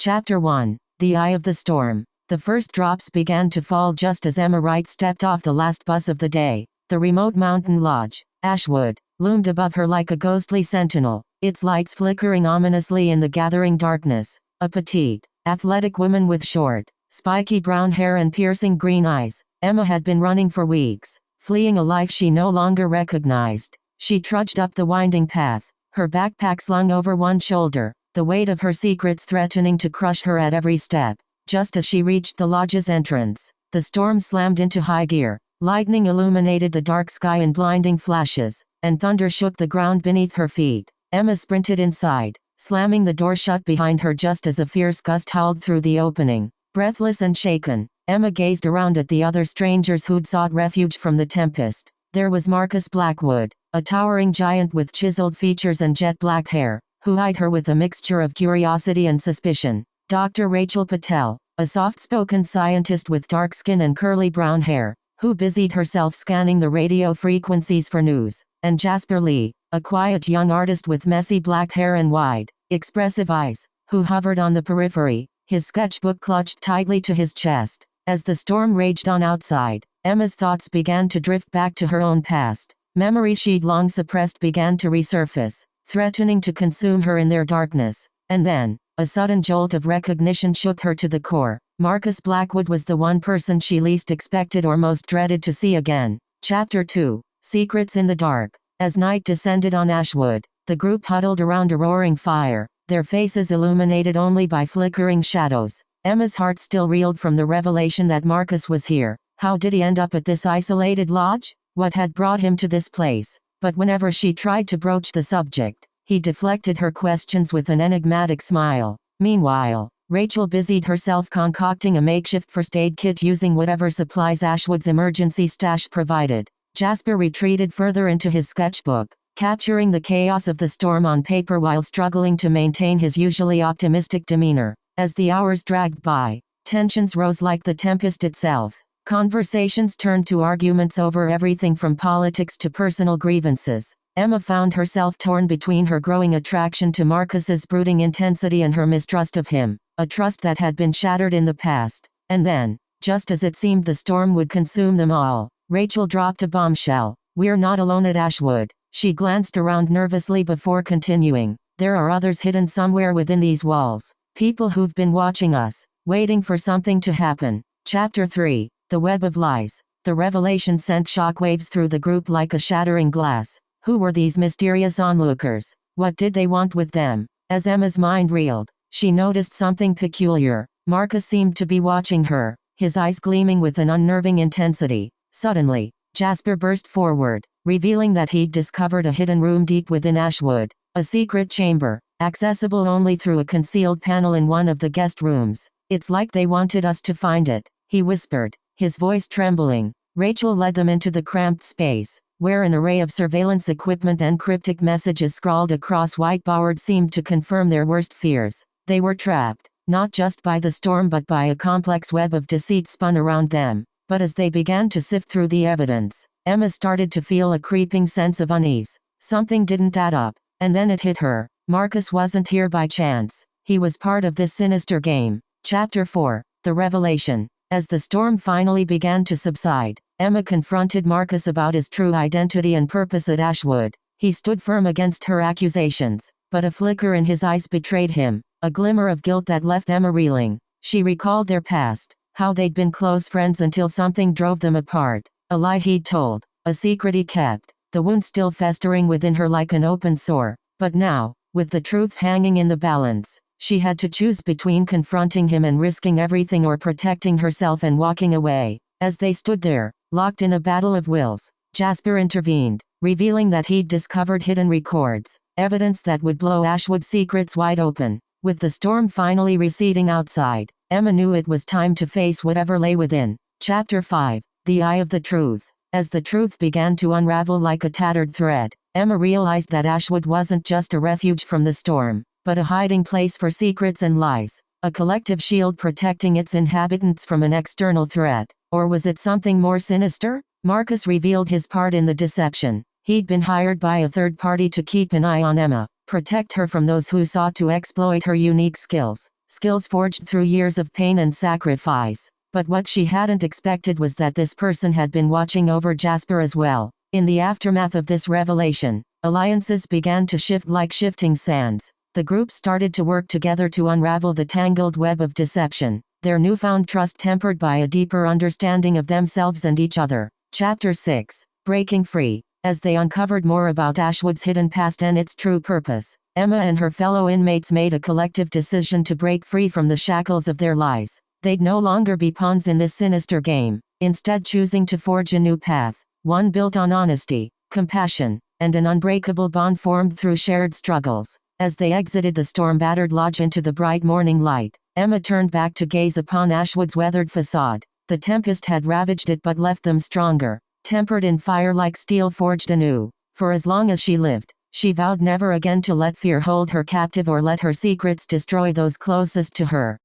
Chapter 1. The Eye of the Storm. The first drops began to fall just as Emma Wright stepped off the last bus of the day. The remote mountain lodge, Ashwood, loomed above her like a ghostly sentinel, its lights flickering ominously in the gathering darkness. A petite, athletic woman with short, spiky brown hair and piercing green eyes. Emma had been running for weeks, fleeing a life she no longer recognized. She trudged up the winding path, her backpack slung over one shoulder, the weight of her secrets threatening to crush her at every step. Just as she reached the lodge's entrance, the storm slammed into high gear. Lightning illuminated the dark sky in blinding flashes, and thunder shook the ground beneath her feet. Emma sprinted inside, slamming the door shut behind her just as a fierce gust howled through the opening. Breathless and shaken, Emma gazed around at the other strangers who'd sought refuge from the tempest. There was Marcus Blackwood, a towering giant with chiseled features and jet black hair, who eyed her with a mixture of curiosity and suspicion. Dr. Rachel Patel, a soft-spoken scientist with dark skin and curly brown hair, who busied herself scanning the radio frequencies for news. And Jasper Lee, a quiet young artist with messy black hair and wide, expressive eyes, who hovered on the periphery, his sketchbook clutched tightly to his chest. As the storm raged on outside, Emma's thoughts began to drift back to her own past. Memories she'd long suppressed began to resurface, threatening to consume her in their darkness. And then, a sudden jolt of recognition shook her to the core. Marcus Blackwood was the one person she least expected or most dreaded to see again. Chapter 2. Secrets in the Dark. As night descended on Ashwood, the group huddled around a roaring fire, their faces illuminated only by flickering shadows. Emma's heart still reeled from the revelation that Marcus was here. How did he end up at this isolated lodge? What had brought him to this place? But whenever she tried to broach the subject, he deflected her questions with an enigmatic smile. Meanwhile, Rachel busied herself concocting a makeshift first aid kit using whatever supplies Ashwood's emergency stash provided. Jasper retreated further into his sketchbook, capturing the chaos of the storm on paper while struggling to maintain his usually optimistic demeanor. As the hours dragged by, tensions rose like the tempest itself. Conversations turned to arguments over everything from politics to personal grievances. Emma found herself torn between her growing attraction to Marcus's brooding intensity and her mistrust of him, a trust that had been shattered in the past. And then, just as it seemed the storm would consume them all, Rachel dropped a bombshell. "We're not alone at Ashwood." She glanced around nervously before continuing. "There are others hidden somewhere within these walls. People who've been watching us, waiting for something to happen." Chapter 3. The Web of Lies. The revelation sent shockwaves through the group like a shattering glass. Who were these mysterious onlookers? What did they want with them? As Emma's mind reeled, she noticed something peculiar. Marcus seemed to be watching her, his eyes gleaming with an unnerving intensity. Suddenly, Jasper burst forward, revealing that he'd discovered a hidden room deep within Ashwood, a secret chamber, accessible only through a concealed panel in one of the guest rooms. "It's like they wanted us to find it," he whispered, his voice trembling. Rachel led them into the cramped space, where an array of surveillance equipment and cryptic messages scrawled across white boards seemed to confirm their worst fears. They were trapped, not just by the storm but by a complex web of deceit spun around them. But as they began to sift through the evidence, Emma started to feel a creeping sense of unease. Something didn't add up, and then it hit her. Marcus wasn't here by chance. He was part of this sinister game. Chapter 4. The Revelation. As the storm finally began to subside, Emma confronted Marcus about his true identity and purpose at Ashwood. He stood firm against her accusations, but a flicker in his eyes betrayed him, a glimmer of guilt that left Emma reeling. She recalled their past, how they'd been close friends until something drove them apart, a lie he'd told, a secret he kept, the wound still festering within her like an open sore. But now, with the truth hanging in the balance, she had to choose between confronting him and risking everything or protecting herself and walking away. As they stood there, locked in a battle of wills, Jasper intervened, revealing that he'd discovered hidden records, evidence that would blow Ashwood's secrets wide open. With the storm finally receding outside, Emma knew it was time to face whatever lay within. Chapter 5. The Eye of the Truth. As the truth began to unravel like a tattered thread, Emma realized that Ashwood wasn't just a refuge from the storm, but a hiding place for secrets and lies, a collective shield protecting its inhabitants from an external threat. Or was it something more sinister? Marcus revealed his part in the deception. He'd been hired by a third party to keep an eye on Emma, protect her from those who sought to exploit her unique skills. skills forged through years of pain and sacrifice. But what she hadn't expected was that this person had been watching over Jasper as well. In the aftermath of this revelation, alliances began to shift like shifting sands. The group started to work together to unravel the tangled web of deception, their newfound trust tempered by a deeper understanding of themselves and each other. Chapter 6. Breaking Free. As they uncovered more about Ashwood's hidden past and its true purpose, Emma and her fellow inmates made a collective decision to break free from the shackles of their lies. They'd no longer be pawns in this sinister game, instead choosing to forge a new path, one built on honesty, compassion, and an unbreakable bond formed through shared struggles. As they exited the storm-battered lodge into the bright morning light, Emma turned back to gaze upon Ashwood's weathered facade. The tempest had ravaged it but left them stronger, tempered in fire like steel forged anew. For as long as she lived, she vowed never again to let fear hold her captive or let her secrets destroy those closest to her.